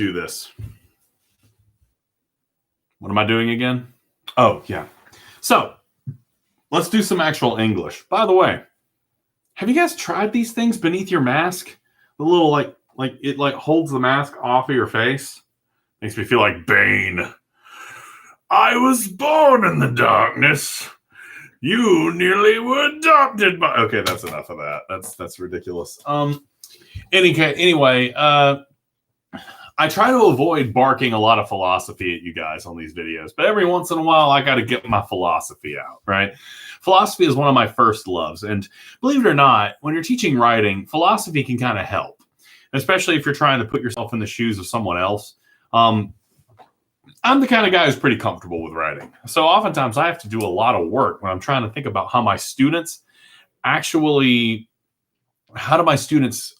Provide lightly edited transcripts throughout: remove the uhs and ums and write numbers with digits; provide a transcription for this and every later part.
do this. What am I doing again? Oh, yeah. So let's do some actual English. By the way, have you guys tried these things beneath your mask? The little like it holds the mask off of your face. Makes me feel like Bane. I was born in the darkness. You nearly were adopted by. Okay, that's enough of that. That's ridiculous. Anyway, I try to avoid barking a lot of philosophy at you guys on these videos, but every once in a while, I got to get my philosophy out, right? Philosophy is one of my first loves. And believe it or not, when you're teaching writing, philosophy can kind of help, especially if you're trying to put yourself in the shoes of someone else. I'm the kind of guy who's pretty comfortable with writing. So oftentimes I have to do a lot of work when I'm trying to think about how my students actually, how do my students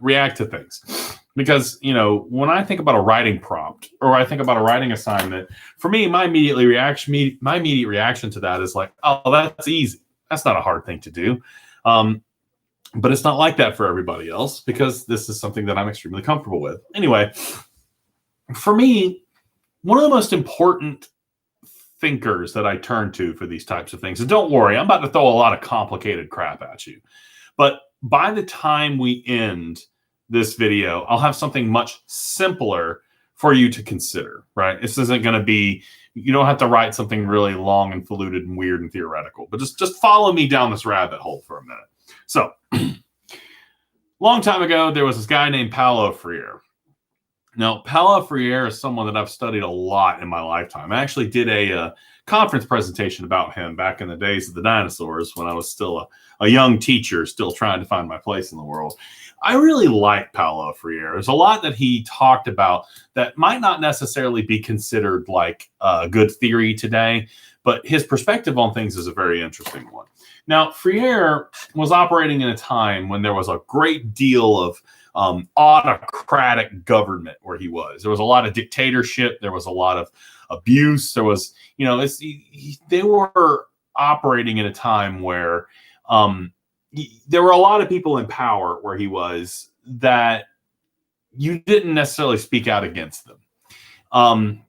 react to things? Because, you know, when I think about a writing prompt or I think about a writing assignment, for me, my immediate reaction to that is like, oh, that's easy. That's not a hard thing to do. But it's not like that for everybody else because this is something that I'm extremely comfortable with. Anyway, for me, one of the most important thinkers that I turn to for these types of things, and don't worry, I'm about to throw a lot of complicated crap at you, but by the time we end this video, I'll have something much simpler for you to consider, right? This isn't going to be, you don't have to write something really long and polluted and weird and theoretical, but just follow me down this rabbit hole for a minute. So, long time ago, there was this guy named Paulo Freire. Now, Paulo Freire is someone that I've studied a lot in my lifetime. I actually did a conference presentation about him back in the days of the dinosaurs when I was still a young teacher, still trying to find my place in the world. I really like Paulo Freire. There's a lot that he talked about that might not necessarily be considered like a good theory today, but his perspective on things is a very interesting one. Now, Freire was operating in a time when there was a great deal of autocratic government where he was. There was a lot of dictatorship. There was a lot of abuse. There was, you know, they were operating in a time where there were a lot of people in power where he was that you didn't necessarily speak out against them. When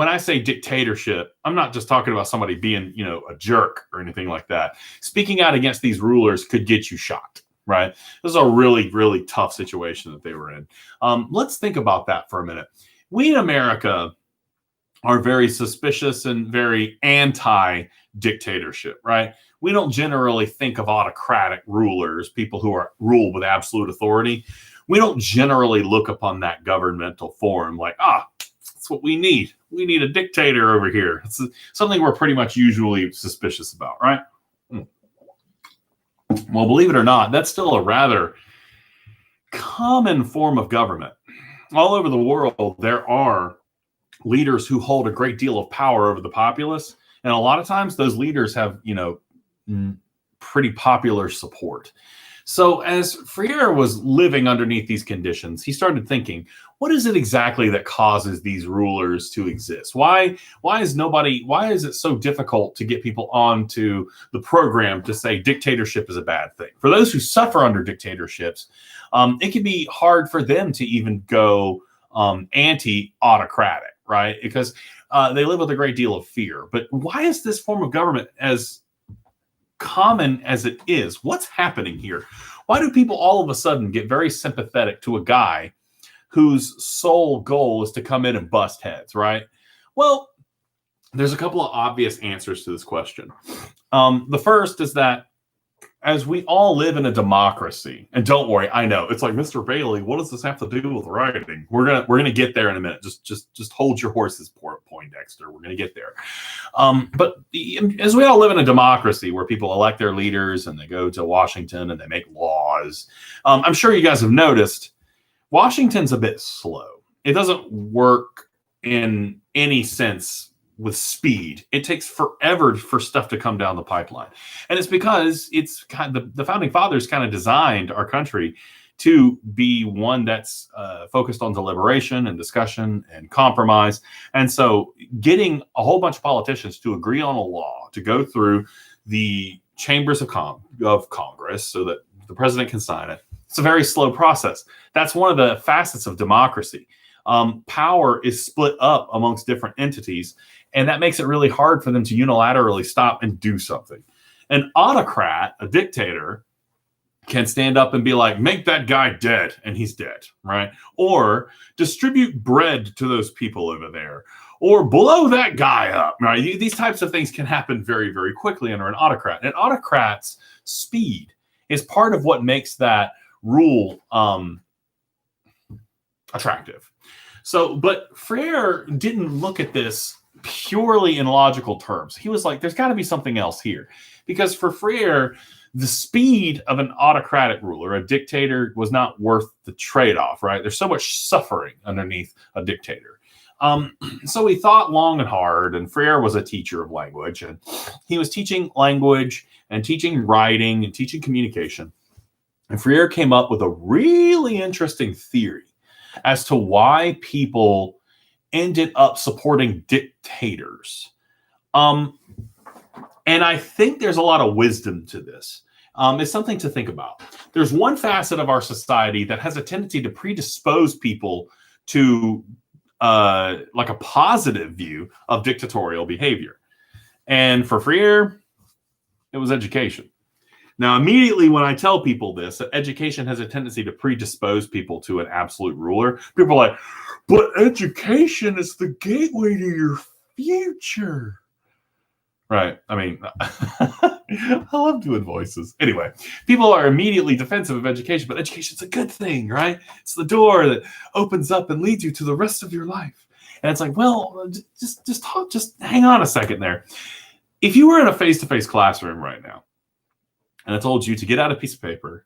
I say dictatorship, I'm not just talking about somebody being, you know, a jerk or anything like that. Speaking out against these rulers could get you shot, right? This is a really, really tough situation that they were in. Let's think about that for a minute. We in America are very suspicious and very anti-dictatorship, right? We don't generally think of autocratic rulers, people who are ruled with absolute authority. We don't generally look upon that governmental form like, that's what we need. We need a dictator over here. It's something we're pretty much usually suspicious about, right? Well, believe it or not, that's still a rather common form of government. All over the world, there are leaders who hold a great deal of power over the populace. And a lot of times those leaders have, you know, pretty popular support. So as Freire was living underneath these conditions, he started thinking, what is it exactly that causes these rulers to exist? Why is it so difficult to get people onto the program to say dictatorship is a bad thing? For those who suffer under dictatorships, it can be hard for them to even go anti-autocratic, right? Because they live with a great deal of fear. But why is this form of government as common as it is? What's happening here? Why do people all of a sudden get very sympathetic to a guy whose sole goal is to come in and bust heads, right? Well, there's a couple of obvious answers to this question. The first is that as we all live in a democracy, and don't worry, I know it's like, Mr. Bailey, what does this have to do with writing? We're gonna get there in a minute. Just hold your horses, Poindexter. We're gonna get there. But as we all live in a democracy where people elect their leaders and they go to Washington and they make laws, I'm sure you guys have noticed Washington's a bit slow. It doesn't work in any sense with speed. It takes forever for stuff to come down the pipeline. And it's because it's kind of the founding fathers kind of designed our country to be one that's focused on deliberation and discussion and compromise. And so getting a whole bunch of politicians to agree on a law to go through the chambers of Congress so that the president can sign it It's a very slow process. That's one of the facets of democracy. Power is split up amongst different entities, and that makes it really hard for them to unilaterally stop and do something. An autocrat, a dictator, can stand up and be like, make that guy dead, and he's dead, right? Or distribute bread to those people over there, or blow that guy up, right? These types of things can happen very, very quickly under an autocrat. An autocrat's speed is part of what makes that rule attractive. So, but Freire didn't look at this purely in logical terms. He was like, there's got to be something else here. Because for Freire, the speed of an autocratic ruler, a dictator, was not worth the trade-off, right? There's so much suffering underneath a dictator. So he thought long and hard, and Freire was a teacher of language, and he was teaching language and teaching writing and teaching communication. And Freire came up with a really interesting theory as to why people ended up supporting dictators. And I think there's a lot of wisdom to this. It's something to think about. There's one facet of our society that has a tendency to predispose people to like a positive view of dictatorial behavior. And for Freire, it was education. Now, immediately when I tell people this, that education has a tendency to predispose people to an absolute ruler, people are like, but education is the gateway to your future. Right. I mean, I love doing voices. Anyway, people are immediately defensive of education, but education's a good thing, right? It's the door that opens up and leads you to the rest of your life. And it's like, well, just hang on a second there. If you were in a face-to-face classroom right now, and I told you to get out a piece of paper,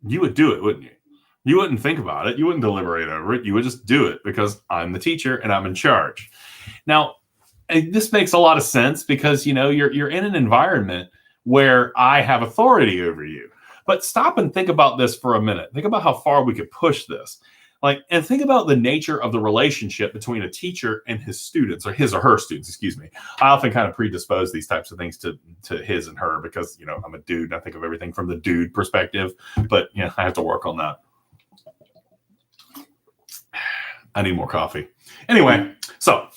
you would do it, wouldn't you? You wouldn't think about it. You wouldn't deliberate over it. You would just do it because I'm the teacher and I'm in charge. Now, this makes a lot of sense because, you know, you're in an environment where I have authority over you. But stop and think about this for a minute. Think about how far we could push this. And think about the nature of the relationship between a teacher and his students, or his or her students, excuse me. I often kind of predispose these types of things to his and her because, you know, I'm a dude and I think of everything from the dude perspective. But, you know, I have to work on that. I need more coffee. Anyway, so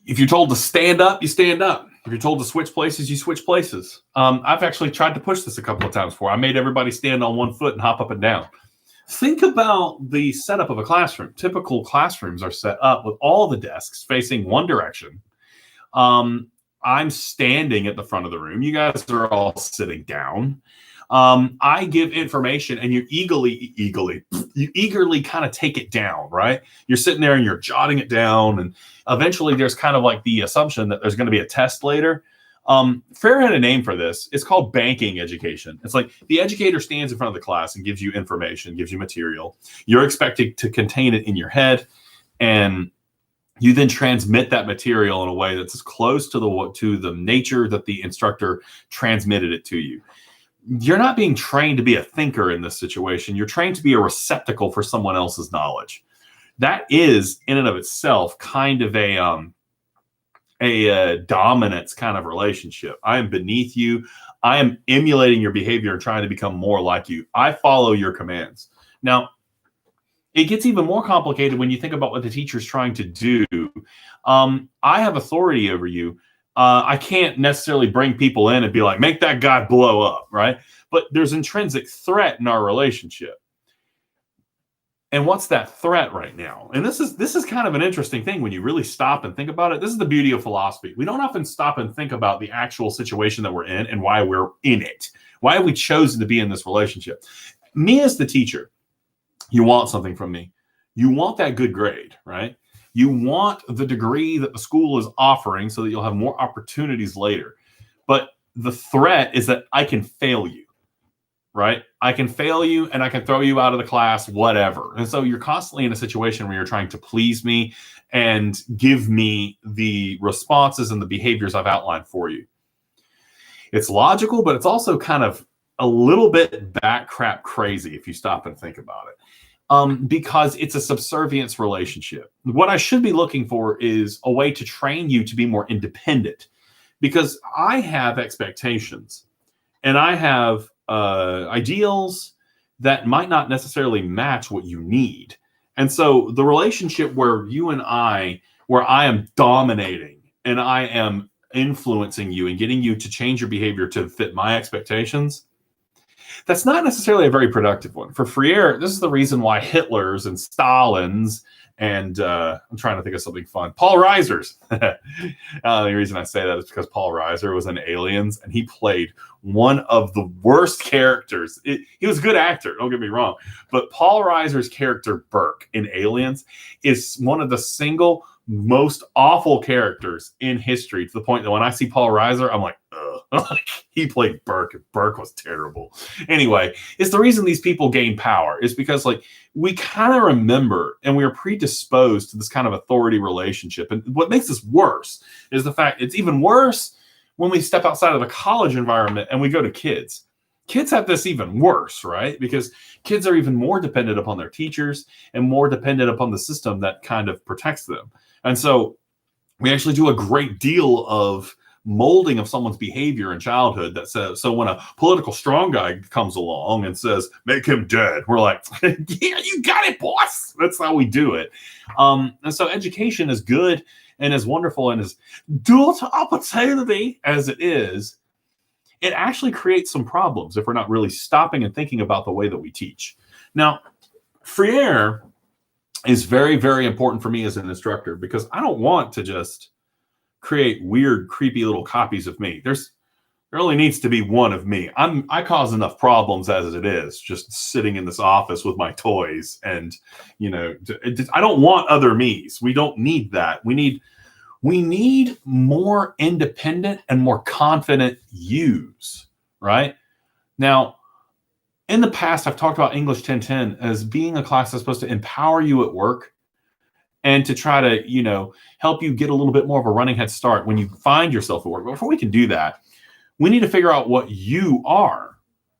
if you're told to stand up, you stand up. If you're told to switch places, you switch places. I've actually tried to push this a couple of times before. I made everybody stand on one foot and hop up and down. Think about the setup of a classroom. Typical classrooms are set up with all the desks facing one direction. I'm standing at the front of the room. You guys are all sitting down. I give information and you eagerly kind of take it down, right? You're sitting there and you're jotting it down. And eventually there's kind of like the assumption that there's going to be a test later. Freire had a name for this. It's called banking education. It's like the educator stands in front of the class and gives you information, gives you material. You're expected to contain it in your head, and you then transmit that material in a way that's as close to the nature that the instructor transmitted it to you. You're not being trained to be a thinker in this situation. You're trained to be a receptacle for someone else's knowledge. That is, in and of itself, kind of a dominance kind of relationship. I am beneath you. I am emulating your behavior and trying to become more like you. I follow your commands. Now, it gets even more complicated when you think about what the teacher's trying to do. I have authority over you. I can't necessarily bring people in and be like, make that guy blow up, right? But there's intrinsic threat in our relationship. And what's that threat right now? And this is kind of an interesting thing when you really stop and think about it. This is the beauty of philosophy. We don't often stop and think about the actual situation that we're in and why we're in it. Why have we chosen to be in this relationship? Me as the teacher, you want something from me. You want that good grade, right? You want the degree that the school is offering so that you'll have more opportunities later. But the threat is that I can fail you, right? I can fail you and I can throw you out of the class, whatever. And so you're constantly in a situation where you're trying to please me and give me the responses and the behaviors I've outlined for you. It's logical, but it's also kind of a little bit bat crap crazy if you stop and think about it. Because it's a subservience relationship. What I should be looking for is a way to train you to be more independent, because I have expectations and I have ideals that might not necessarily match what you need. And so the relationship where where I am dominating and I am influencing you and getting you to change your behavior to fit my expectations, that's not necessarily a very productive one. For Freire, this is the reason why Hitlers and Stalins and I'm trying to think of something fun. Paul Reiser's. The reason I say that is because Paul Reiser was in Aliens, and he played one of the worst characters. He was a good actor, don't get me wrong, but Paul Reiser's character Burke in Aliens is one of the single most awful characters in history, to the point that when I see Paul Reiser, I'm like, ugh. He played Burke, and Burke was terrible. Anyway, it's the reason these people gain power is because, like, we kind of remember and we are predisposed to this kind of authority relationship. And what makes this worse is the fact it's even worse when we step outside of the college environment and we go to kids. Kids have this even worse, right? Because kids are even more dependent upon their teachers and more dependent upon the system that kind of protects them. And so we actually do a great deal of molding of someone's behavior in childhood that says, so when a political strong guy comes along and says, make him dead, we're like, yeah, you got it, boss. That's how we do it. And so education is good and as wonderful and as dual to opportunity as it is, it actually creates some problems if we're not really stopping and thinking about the way that we teach. Now, Freire is very, very important for me as an instructor because I don't want to just create weird, creepy little copies of me. There only needs to be one of me. I cause enough problems as it is, just sitting in this office with my toys. And, I don't want other me's. We don't need that. We need more independent and more confident yous, right? Now, in the past, I've talked about English 1010 as being a class that's supposed to empower you at work and to try to, help you get a little bit more of a running head start when you find yourself at work. But before we can do that, we need to figure out what you are.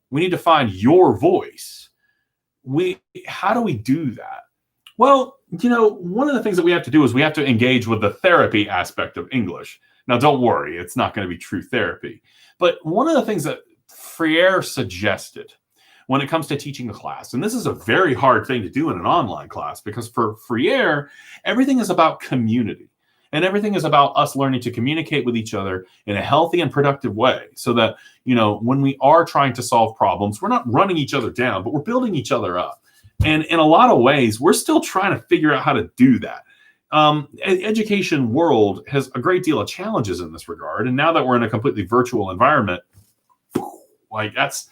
We need to find your voice. How do we do that? Well, one of the things that we have to do is we have to engage with the therapy aspect of English. Now, don't worry, it's not going to be true therapy. But one of the things that Freire suggested when it comes to teaching a class, and this is a very hard thing to do in an online class, because for Freire, everything is about community. And everything is about us learning to communicate with each other in a healthy and productive way so that, when we are trying to solve problems, we're not running each other down, but we're building each other up. And in a lot of ways, we're still trying to figure out how to do that. Education world has a great deal of challenges in this regard. And now that we're in a completely virtual environment, like that's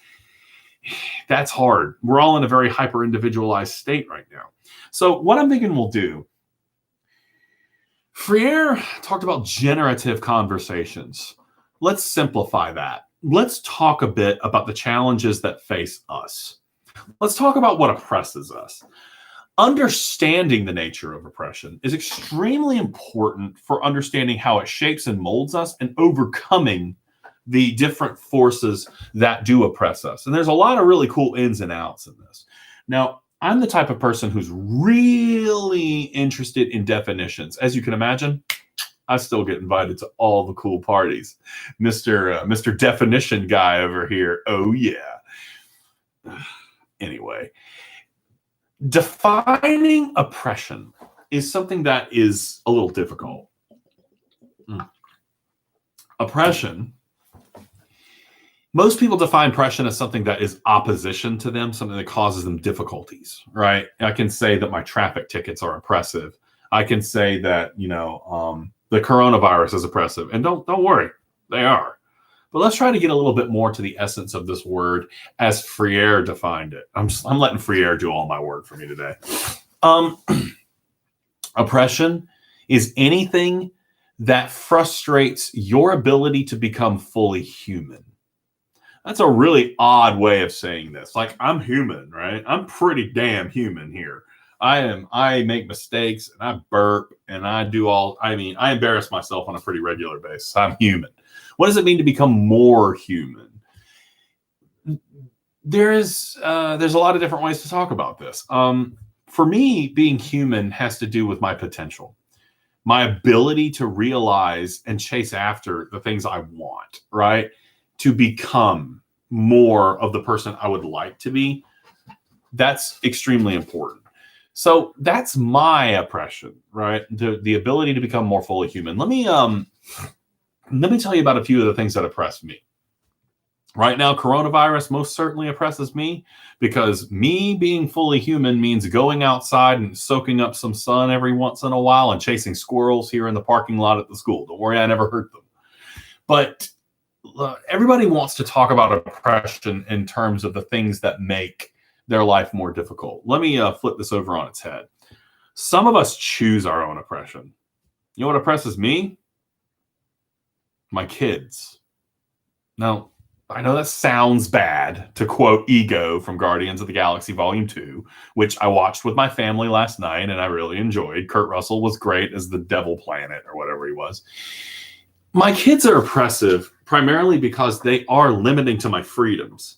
hard. We're all in a very hyper individualized state right now. So what I'm thinking we'll do, Freire talked about generative conversations. Let's simplify that. Let's talk a bit about the challenges that face us. Let's talk about what oppresses us. Understanding the nature of oppression is extremely important for understanding how it shapes and molds us and overcoming the different forces that do oppress us. And there's a lot of really cool ins and outs in this. Now, I'm the type of person who's really interested in definitions. As you can imagine, I still get invited to all the cool parties. Mr. Definition guy over here. Oh, yeah. Anyway, defining oppression is something that is a little difficult. Oppression, most people define oppression as something that is opposition to them, something that causes them difficulties, right? I can say that my traffic tickets are oppressive. I can say that, the coronavirus is oppressive. And don't worry, they are. But let's try to get a little bit more to the essence of this word as Freire defined it. I'm letting Freire do all my work for me today. Oppression is anything that frustrates your ability to become fully human. That's a really odd way of saying this. Like, I'm human, right? I'm pretty damn human here. I make mistakes and I burp and I embarrass myself on a pretty regular basis. I'm human. What does it mean to become more human? There's a lot of different ways to talk about this. For me, being human has to do with my potential, my ability to realize and chase after the things I want, right? To become more of the person I would like to be. That's extremely important. So that's my oppression, right? The ability to become more fully human. Let me tell you about a few of the things that oppress me. Right now, coronavirus most certainly oppresses me because me being fully human means going outside and soaking up some sun every once in a while and chasing squirrels here in the parking lot at the school. Don't worry, I never hurt them. But everybody wants to talk about oppression in terms of the things that make their life more difficult. Let me flip this over on its head. Some of us choose our own oppression. You know what oppresses me? My kids. Now, I know that sounds bad, to quote Ego from Guardians of the Galaxy Volume 2, which I watched with my family last night and I really enjoyed. Kurt Russell was great as the Devil Planet or whatever he was. My kids are oppressive primarily because they are limiting to my freedoms.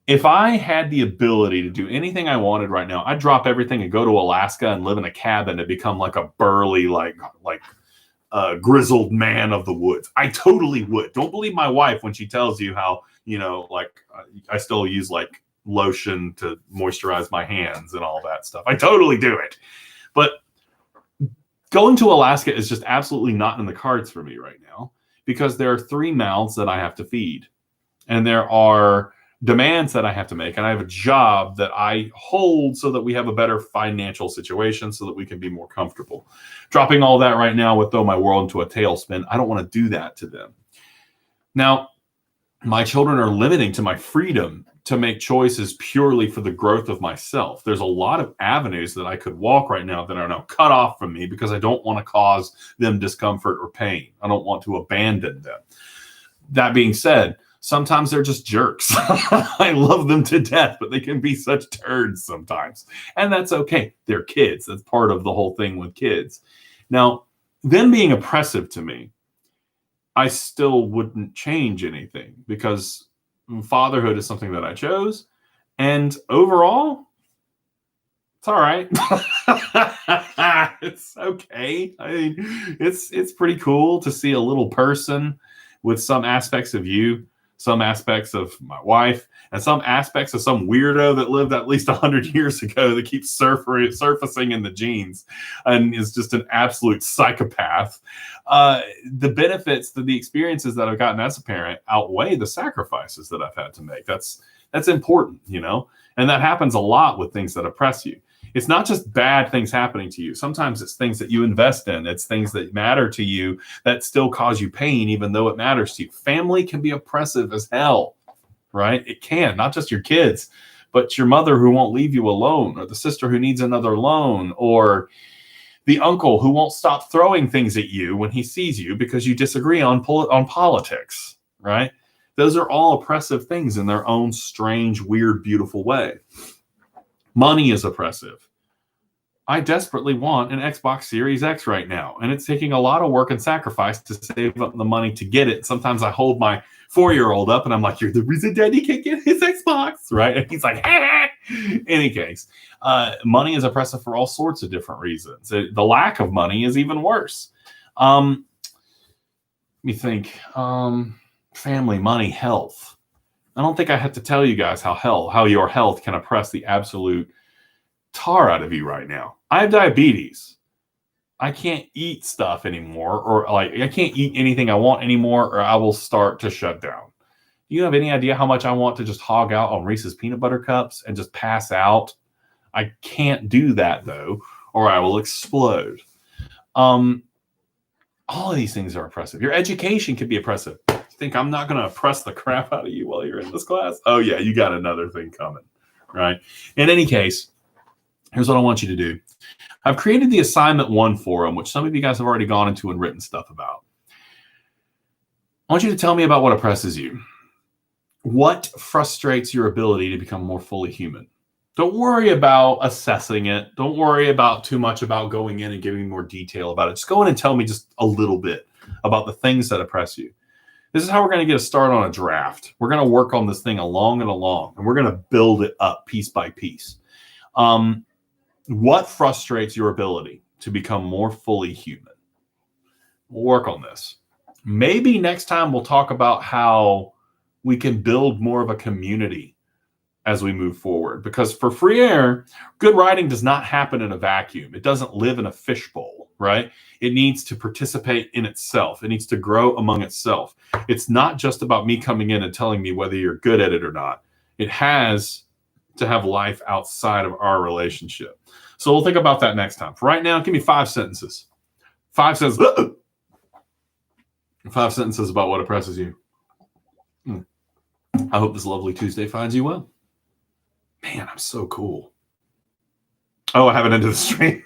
If I had the ability to do anything I wanted right now, I'd drop everything and go to Alaska and live in a cabin and become like a burly, like grizzled man of the woods. I totally would. Don't believe my wife when she tells you how, I still use like lotion to moisturize my hands and all that stuff. I totally do it. But going to Alaska is just absolutely not in the cards for me right now because there are 3 mouths that I have to feed and there are demands that I have to make. And I have a job that I hold so that we have a better financial situation so that we can be more comfortable. Dropping all that right now would throw my world into a tailspin. I don't want to do that to them. Now, my children are limiting to my freedom to make choices purely for the growth of myself. There's a lot of avenues that I could walk right now that are now cut off from me because I don't want to cause them discomfort or pain. I don't want to abandon them. That being said, sometimes they're just jerks. I love them to death, but they can be such turds sometimes. And that's okay. They're kids. That's part of the whole thing with kids. Now, them being oppressive to me, I still wouldn't change anything because fatherhood is something that I chose. And overall, it's all right. It's okay. I mean, it's pretty cool to see a little person with some aspects of you, some aspects of my wife, and some aspects of some weirdo that lived at least 100 years ago that keeps surfacing in the genes and is just an absolute psychopath. The benefits, the experiences that I've gotten as a parent outweigh the sacrifices that I've had to make. That's important, and that happens a lot with things that oppress you. It's not just bad things happening to you. Sometimes it's things that you invest in. It's things that matter to you that still cause you pain, even though it matters to you. Family can be oppressive as hell, right? It can, not just your kids, but your mother who won't leave you alone, or the sister who needs another loan, or the uncle who won't stop throwing things at you when he sees you because you disagree on politics, right? Those are all oppressive things in their own strange, weird, beautiful way. Money is oppressive. I desperately want an Xbox Series X right now, and it's taking a lot of work and sacrifice to save up the money to get it. Sometimes I hold my 4-year-old up, and I'm like, "You're the reason Daddy can't get his Xbox," right? And he's like, "Ah." In any case, money is oppressive for all sorts of different reasons. The lack of money is even worse. Let me think. Family, money, health. I don't think I have to tell you guys how your health can oppress the absolute tar out of you right now. I have diabetes. I can't eat stuff anymore, or I can't eat anything I want anymore, or I will start to shut down. Do you have any idea how much I want to just hog out on Reese's peanut butter cups and just pass out? I can't do that though, or I will explode. All of these things are oppressive. Your education can be oppressive. Think I'm not going to oppress the crap out of you while you're in this class? Oh yeah, you got another thing coming, right? In any case, here's what I want you to do. I've created the Assignment 1 forum, which some of you guys have already gone into and written stuff about. I want you to tell me about what oppresses you. What frustrates your ability to become more fully human? Don't worry about assessing it. Don't worry about too much about going in and giving more detail about it. Just go in and tell me just a little bit about the things that oppress you. This is how we're going to get a start on a draft. We're going to work on this thing along, and we're going to build it up piece by piece. What frustrates your ability to become more fully human? We'll work on this. Maybe next time we'll talk about how we can build more of a community as we move forward. Because for free air, good writing does not happen in a vacuum. It doesn't live in a fishbowl, right? It needs to participate in itself. It needs to grow among itself. It's not just about me coming in and telling me whether you're good at it or not. It has to have life outside of our relationship. So we'll think about that next time. For right now, give me 5 sentences. 5 sentences. 5 sentences about what oppresses you. I hope this lovely Tuesday finds you well. Man, I'm so cool. Oh, I haven't ended the stream.